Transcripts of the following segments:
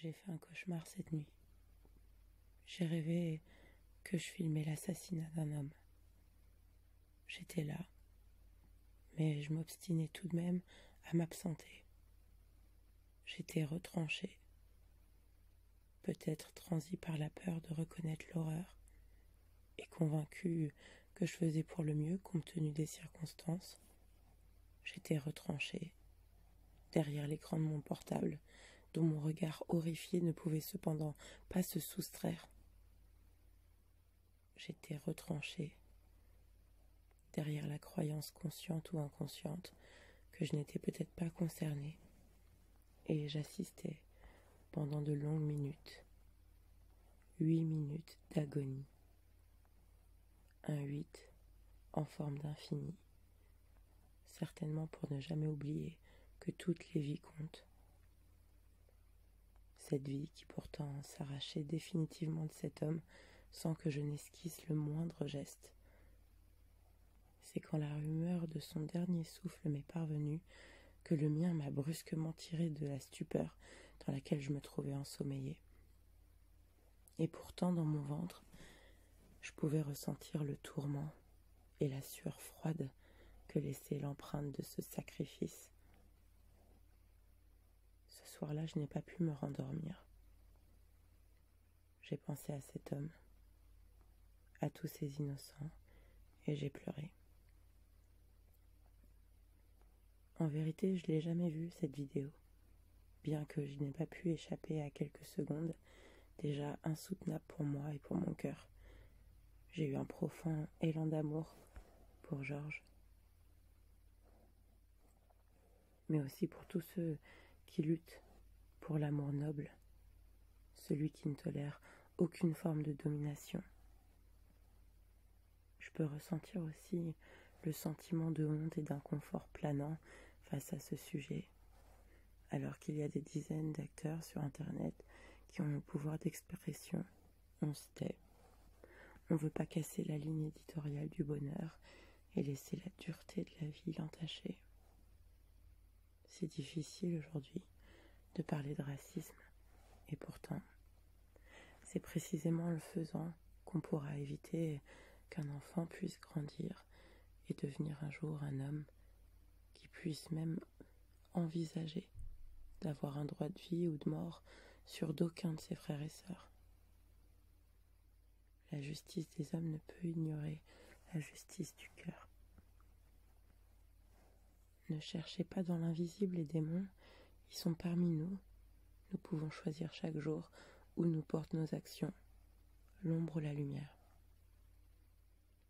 J'ai fait un cauchemar cette nuit. J'ai rêvé que je filmais l'assassinat d'un homme. J'étais là, mais je m'obstinais tout de même à m'absenter. J'étais retranchée, peut-être transie par la peur de reconnaître l'horreur, et convaincue que je faisais pour le mieux compte tenu des circonstances. J'étais retranchée, derrière l'écran de mon portable, dont mon regard horrifié ne pouvait cependant pas se soustraire. J'étais retranchée, derrière la croyance consciente ou inconsciente que je n'étais peut-être pas concernée, et j'assistais pendant de longues minutes, 8 minutes d'agonie, un 8 en forme d'infini, certainement pour ne jamais oublier que toutes les vies comptent. Cette vie qui pourtant s'arrachait définitivement de cet homme sans que je n'esquisse le moindre geste. C'est quand la rumeur de son dernier souffle m'est parvenue que le mien m'a brusquement tiré de la stupeur dans laquelle je me trouvais ensommeillée. Et pourtant, dans mon ventre, je pouvais ressentir le tourment et la sueur froide que laissait l'empreinte de ce sacrifice. Ce soir-là, je n'ai pas pu me rendormir. J'ai pensé à cet homme, à tous ces innocents, et j'ai pleuré. En vérité, je ne l'ai jamais vue, cette vidéo, bien que je n'ai pas pu échapper à quelques secondes, déjà insoutenables pour moi et pour mon cœur. J'ai eu un profond élan d'amour pour Georges, mais aussi pour tous ceux qui luttent pour l'amour noble, celui qui ne tolère aucune forme de domination. Je peux ressentir aussi le sentiment de honte et d'inconfort planant face à ce sujet, alors qu'il y a des dizaines d'acteurs sur Internet qui ont le pouvoir d'expression. On se tait. On ne veut pas casser la ligne éditoriale du bonheur et laisser la dureté de la vie l'entacher. C'est difficile aujourd'hui de parler de racisme, et pourtant, c'est précisément en le faisant qu'on pourra éviter qu'un enfant puisse grandir et devenir un jour un homme qui puisse même envisager d'avoir un droit de vie ou de mort sur d'aucun de ses frères et sœurs. La justice des hommes ne peut ignorer la justice du cœur. Ne cherchez pas dans l'invisible les démons, ils sont parmi nous. Nous pouvons choisir chaque jour où nous portent nos actions, l'ombre ou la lumière.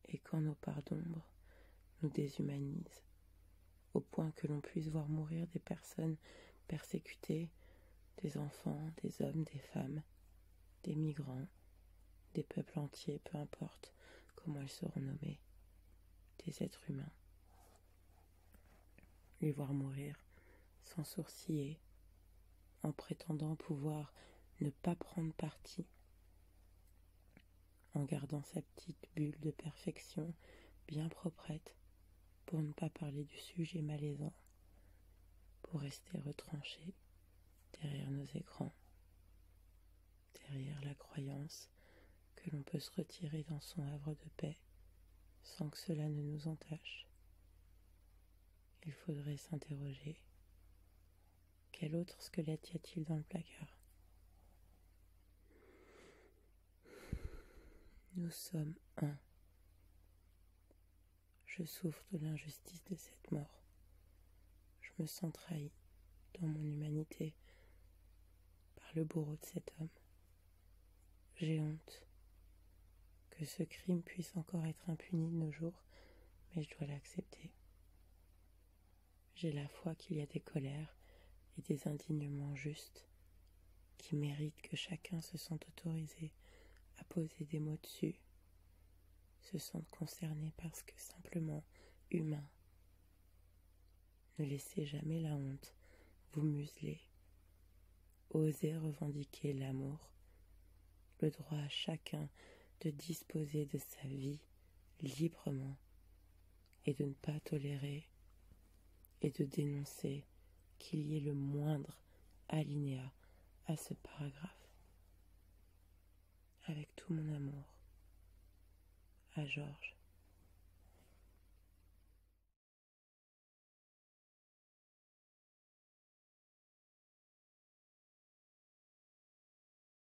Et quand nos parts d'ombre nous déshumanisent, au point que l'on puisse voir mourir des personnes persécutées, des enfants, des hommes, des femmes, des migrants, des peuples entiers, peu importe comment ils seront nommés, des êtres humains. Les voir mourir sans sourciller, en prétendant pouvoir ne pas prendre parti, en gardant sa petite bulle de perfection bien proprette, pour ne pas parler du sujet malaisant, pour rester retranché derrière nos écrans, derrière la croyance que l'on peut se retirer dans son havre de paix sans que cela ne nous entache. Il faudrait s'interroger. Quel autre squelette y a-t-il dans le placard? Nous sommes un. Je souffre de l'injustice de cette mort. Je me sens trahi dans mon humanité par le bourreau de cet homme. J'ai honte que ce crime puisse encore être impuni de nos jours, mais je dois l'accepter. J'ai la foi qu'il y a des colères et des indignements justes qui méritent que chacun se sente autorisé à poser des mots dessus, se sente concerné parce que simplement humain. Ne laissez jamais la honte vous museler. Osez revendiquer l'amour, le droit à chacun de disposer de sa vie librement et de ne pas tolérer et de dénoncer qu'il y ait le moindre alinéa à ce paragraphe avec tout mon amour à Georges.